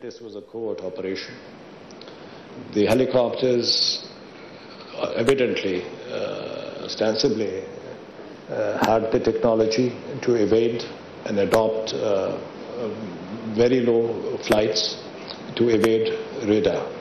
This was a covert operation. The helicopters evidently, ostensibly, had the technology to evade and adopt very low flights to evade radar.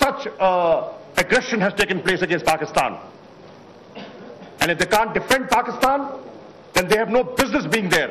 Such aggression has taken place against Pakistan, and if they can't defend Pakistan, then they have no business being there.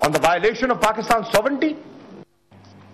On the violation of Pakistan's sovereignty.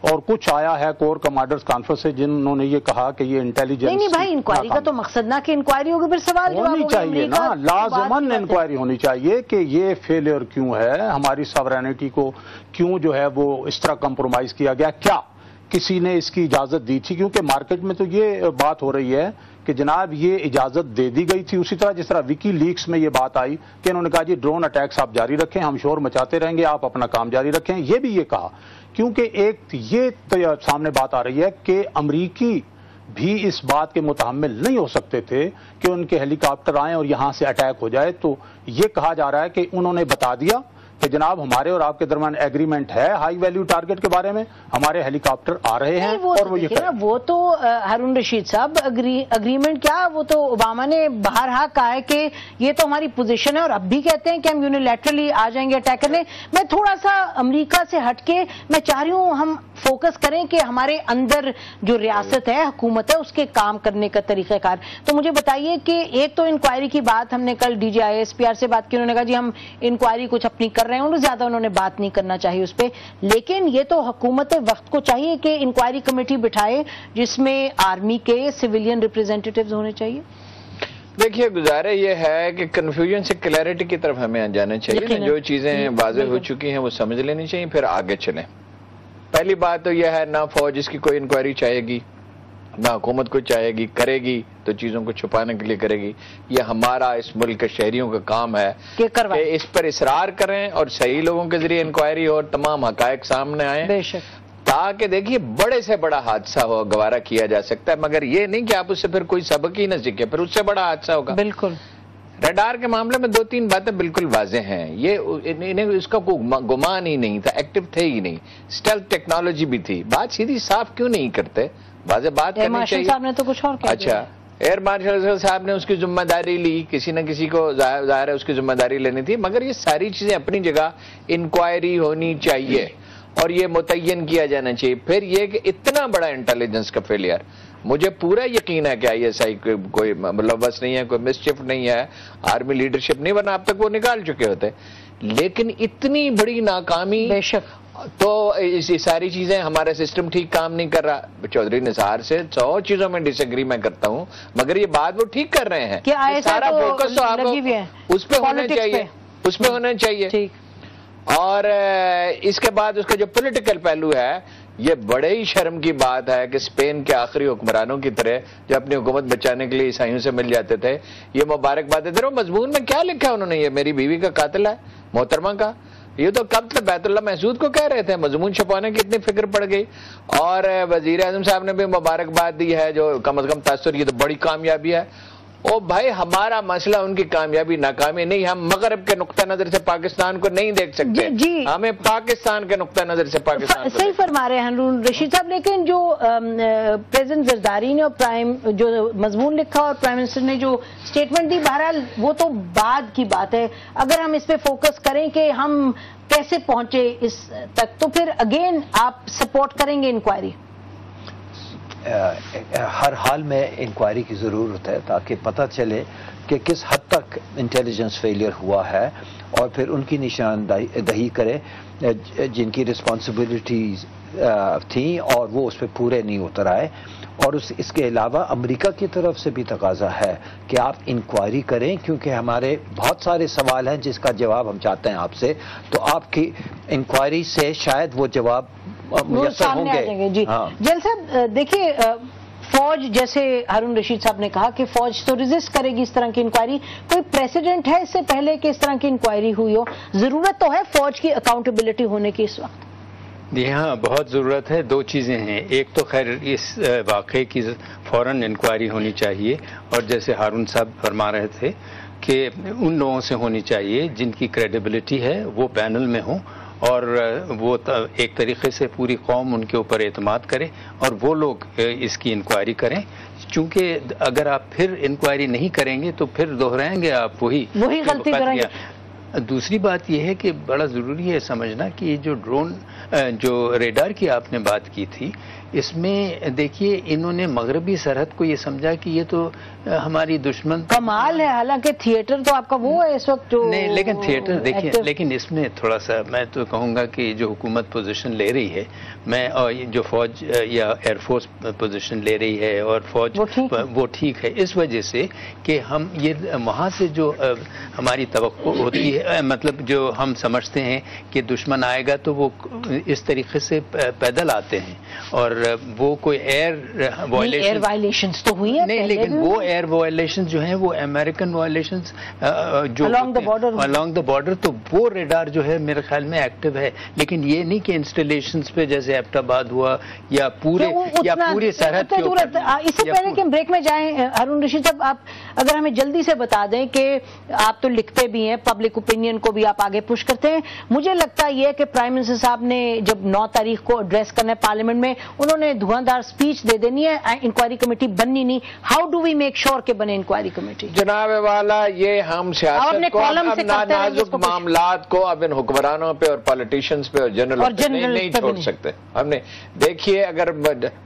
اور کچھ آیا ہے corps commanders conference سے جنہوں نے یہ کہا کہ یہ انٹیلیجنس نہیں بھائی، انکوائری کا تو مقصد نہ کہ انکوائری ہوگی، پھر سوال ہونی چاہیے نا، لازماً انکوائری ہونی چاہیے کہ یہ فیلئر کیوں ہے، ہماری ساورینٹی کو کیوں جو ہے وہ اس طرح کمپرومائز کیا گیا، کیا کسی نے اس کی اجازت دی تھی؟ کیونکہ مارکیٹ میں تو یہ بات ہو رہی ہے کہ جناب یہ اجازت دے دی گئی تھی، اسی طرح جس طرح وکی لیکس میں یہ بات آئی کہ انہوں نے کہا جی ڈرون اٹیکس آپ جاری رکھیں، ہم شور مچاتے رہیں گے، آپ اپنا کام جاری رکھیں، یہ بھی یہ کہا، کیونکہ ایک یہ سامنے بات آ رہی ہے کہ امریکی بھی اس بات کے متحمل نہیں ہو سکتے تھے کہ ان کے ہیلی کاپٹر آئیں اور یہاں سے اٹیک ہو جائے، تو یہ کہا جا رہا ہے کہ انہوں نے بتا دیا کہ جناب ہمارے اور آپ کے درمیان ایگریمنٹ ہے ہائی ویلیو ٹارگٹ کے بارے میں، ہمارے ہیلی کاپٹر آ رہے ہیں اور وہ یہ کریں۔ وہ تو ہارون رشید صاحب اگریمنٹ کیا، وہ تو اوباما نے بہرحال کہا ہے کہ یہ تو ہماری پوزیشن ہے، اور اب بھی کہتے ہیں کہ ہم یونیلیٹرلی آ جائیں گے اٹیک کرنے۔ میں تھوڑا سا امریکہ سے ہٹ کے میں چاہ رہی ہوں ہم فوکس کریں کہ ہمارے اندر جو ریاست ہے، حکومت ہے، اس کے کام کرنے کا طریقہ کار۔ تو مجھے بتائیے کہ ایک تو انکوائری کی بات ہم نے کل D G I S P R سے بات کی، انہوں نے کہا جی ہم انکوائری کچھ اپنی کر رہے ہیں، زیادہ انہوں نے بات نہیں کرنا چاہیے اس پہ، لیکن یہ تو حکومت وقت کو چاہیے کہ انکوائری کمیٹی بٹھائے جس میں آرمی کے سویلین ریپریزنٹیٹیوز ہونے چاہیے۔ دیکھیے گزارا یہ ہے کہ کنفیوژن سے کلیئرٹی کی طرف ہمیں جانا چاہیے، جو چیزیں واضح ہو چکی ہیں وہ سمجھ لینی چاہیے، پھر آگے چلیں۔ پہلی بات تو یہ ہے نہ فوج اس کی کوئی انکوائری چاہے گی، نہ حکومت کو چاہے گی، کرے گی تو چیزوں کو چھپانے کے لیے کرے گی۔ یہ ہمارا اس ملک کے شہریوں کا کام ہے کہ اس پر اصرار کریں اور صحیح لوگوں کے ذریعے انکوائری اور تمام حقائق سامنے آئیں، تاکہ دیکھیے بڑے سے بڑا حادثہ ہو گوارا کیا جا سکتا ہے، مگر یہ نہیں کہ آپ اس سے پھر کوئی سبق ہی نہ سیکھیں، پھر اس سے بڑا حادثہ ہوگا۔ بالکل ریڈار کے معاملے میں 2-3 باتیں بالکل واضح ہیں، انہیں اس کا کوئی گمان ہی نہیں تھا، ایکٹیو تھے ہی نہیں، اسٹیلتھ ٹیکنالوجی بھی تھی، بات سیدھی صاف کیوں نہیں کرتے؟ واضح بات کرنی چاہیے۔ صاحب نے تو کچھ اور کہا۔ اچھا، ایئر مارشل صاحب نے اس کی ذمہ داری لی، کسی نہ کسی کو ظاہر ہے اس کی ذمہ داری لینی تھی، مگر یہ ساری چیزیں اپنی جگہ، انکوائری ہونی چاہیے اور یہ متعین کیا جانا چاہیے۔ پھر یہ کہ اتنا بڑا انٹیلیجنس کا فیلئر، مجھے پورا یقین ہے کہ آئی ایس آئی کوئی ملوث نہیں ہے، کوئی مسچف نہیں ہے، آرمی لیڈرشپ نہیں، ورنہ اب تک وہ نکال چکے ہوتے، لیکن اتنی بڑی ناکامی، بے شک تو یہ ساری چیزیں، ہمارا سسٹم ٹھیک کام نہیں کر رہا۔ چودھری نثار سے 100 چیزوں میں ڈس ایگری میں کرتا ہوں، مگر یہ بات وہ ٹھیک کر رہے ہیں، سارا فوکس تو آپ اس پہ ہونا چاہیے، اس پہ ہونا چاہیے۔ اور اس کے بعد اس کا جو پولیٹیکل پہلو ہے، یہ بڑے ہی شرم کی بات ہے کہ اسپین کے آخری حکمرانوں کی طرح جو اپنی حکومت بچانے کے لیے عیسائیوں سے مل جاتے تھے، یہ مبارکباد دے رہے ہو۔ مضمون میں کیا لکھا انہوں نے؟ یہ میری بیوی کا قاتل ہے، محترمہ کا، یہ تو قتل بیت اللہ محسود کو کہہ رہے تھے، مضمون چھپانے کی اتنی فکر پڑ گئی۔ اور وزیر اعظم صاحب نے بھی مبارکباد دی ہے، جو کم از کم تاثر، یہ تو بڑی کامیابی ہے۔ او بھائی، ہمارا مسئلہ ان کی کامیابی ناکامی نہیں، ہم مغرب کے نقطہ نظر سے پاکستان کو نہیں دیکھ سکتے، ہمیں پاکستان کے نقطہ نظر سے پاکستان صحیح فرما رہے ہیں ہارون رشید صاحب، لیکن جو پریزیڈنٹ زرداری نے اور جو مضمون لکھا اور پرائم منسٹر نے جو اسٹیٹمنٹ دی، بہرحال وہ تو بعد کی بات ہے۔ اگر ہم اس پہ فوکس کریں کہ ہم کیسے پہنچے اس تک، تو پھر اگین آپ سپورٹ کریں گے انکوائری؟ ہر حال میں انکوائری کی ضرورت ہے تاکہ پتہ چلے کہ کس حد تک انٹیلیجنس فیلئر ہوا ہے، اور پھر ان کی نشاندہی کرے جن کی رسپانسبلٹیز تھیں اور وہ اس پہ پورے نہیں اتر آئے۔ اور اس کے علاوہ امریکہ کی طرف سے بھی تقاضا ہے کہ آپ انکوائری کریں، کیونکہ ہمارے بہت سارے سوال ہیں جس کا جواب ہم چاہتے ہیں آپ سے، تو آپ کی انکوائری سے شاید وہ جواب میسر ہوں گے۔ جی جیل صاحب، دیکھیے فوج، جیسے ہارون رشید صاحب نے کہا کہ فوج تو ریزسٹ کرے گی اس طرح کی انکوائری، کوئی پریسیڈنٹ ہے اس سے پہلے کہ اس طرح کی انکوائری ہوئی ہو؟ ضرورت تو ہے فوج کی اکاؤنٹیبلٹی ہونے کی اس وقت۔ جی ہاں، بہت ضرورت ہے۔ 2 چیزیں ہیں، ایک تو خیر اس واقعے کی فوراً انکوائری ہونی چاہیے، اور جیسے ہارون صاحب فرما رہے تھے کہ ان لوگوں سے ہونی چاہیے جن کی کریڈیبلٹی ہے، وہ پینل میں ہوں، اور وہ ایک طریقے سے پوری قوم ان کے اوپر اعتماد کرے، اور وہ لوگ اس کی انکوائری کریں، چونکہ اگر آپ پھر انکوائری نہیں کریں گے تو پھر دہرائیں گے آپ وہی غلطی کریں گے۔ دوسری بات یہ ہے کہ بڑا ضروری ہے سمجھنا کہ جو ڈرون جو ریڈار کی آپ نے بات کی تھی، اس میں دیکھیے انہوں نے مغربی سرحد کو یہ سمجھا کہ یہ تو ہماری دشمن کمال ہے، حالانکہ تھیٹر تو آپ کا وہ ہے اس وقت جو نہیں، لیکن تھیٹر دیکھیے، لیکن اس میں تھوڑا سا میں تو کہوں گا کہ جو حکومت پوزیشن لے رہی ہے، میں اور جو فوج یا ایئر فورس پوزیشن لے رہی ہے اور فوج وہ ٹھیک ہے، اس وجہ سے کہ ہم یہ وہاں سے جو ہماری توقع ہوتی ہے، مطلب جو ہم سمجھتے ہیں کہ دشمن آئے گا تو وہ اس طریقے سے پیدل آتے ہیں، اور وہ کوئی ایئر وائلیشنز تو ہوئی ہیں نہیں، لیکن وہ ایئر وائلیشن جو ہیں وہ امریکن وائلیشنز جو along the border، تو وہ ریڈار جو ہے میرے خیال میں ایکٹیو ہے، لیکن یہ نہیں کہ انسٹالیشنز پہ جیسے ایبٹ آباد ہوا یا پوری سرحد کے اوپر۔ اس سے پہلے کہ ہم بریک میں جائیں، ہارون رشید صاحب آپ اگر ہمیں جلدی سے بتا دیں کہ آپ تو لکھتے بھی ہیں، پبلک اوپینین کو بھی آپ آگے پش کرتے ہیں، مجھے لگتا یہ ہے کہ پرائم منسٹر صاحب نے جب 9 تاریخ کو ایڈریس کرنا ہے پارلیمنٹ میں، انہوں نے دھواں دار سپیچ دے دینی ہے، انکوائری کمیٹی بننی نہیں۔ How do we make sure کہ بنے انکوائری کمیٹی؟ جناب والا، یہ ہم سیاست کو نازک معاملات کو اب ان حکمرانوں پہ اور پالیٹیشینز پہ اور جنرل پہ نہیں چھوڑ سکتے۔ ہم نے دیکھیے، اگر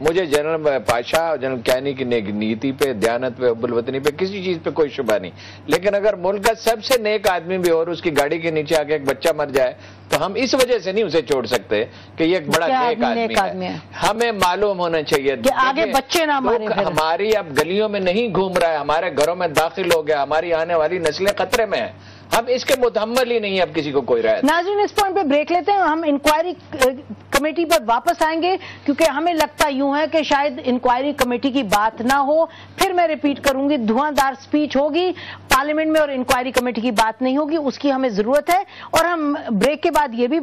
مجھے جنرل پاشا اور جنرل کینی کی نیتی پہ، دیانت پہ، حب الوطنی پہ کسی چیز پہ کوئی شبہ نہیں، لیکن اگر ملک کا سب سے نیک آدمی بھی اور اس کی گاڑی کے نیچے آ کے ایک بچہ مر جائے تو ہم اس وجہ سے نہیں اسے چھوڑ سکتے کہ یہ ایک بڑا نیک آدمی ہے۔ ہمیں معلوم ہونا چاہیے کہ آگے بچے نہ ماریں، ہماری اب گلیوں میں نہیں گھوم رہا ہے، ہمارے گھروں میں داخل ہو گیا، ہماری آنے والی نسلیں خطرے میں ہیں، ہم اس کے متحمل ہی نہیں، اب کسی کو کوئی رائے۔ ناظرین اس پوائنٹ پہ بریک لیتے ہیں، ہم انکوائری کمیٹی پر واپس آئیں گے، کیونکہ ہمیں لگتا یوں ہے کہ شاید انکوائری کمیٹی کی بات نہ ہو۔ پھر میں ریپیٹ کروں گی، دھواں دار سپیچ ہوگی پارلیمنٹ میں اور انکوائری کمیٹی کی بات نہیں ہوگی، اس کی ہمیں ضرورت ہے۔ اور ہم بریک کے بعد یہ بھی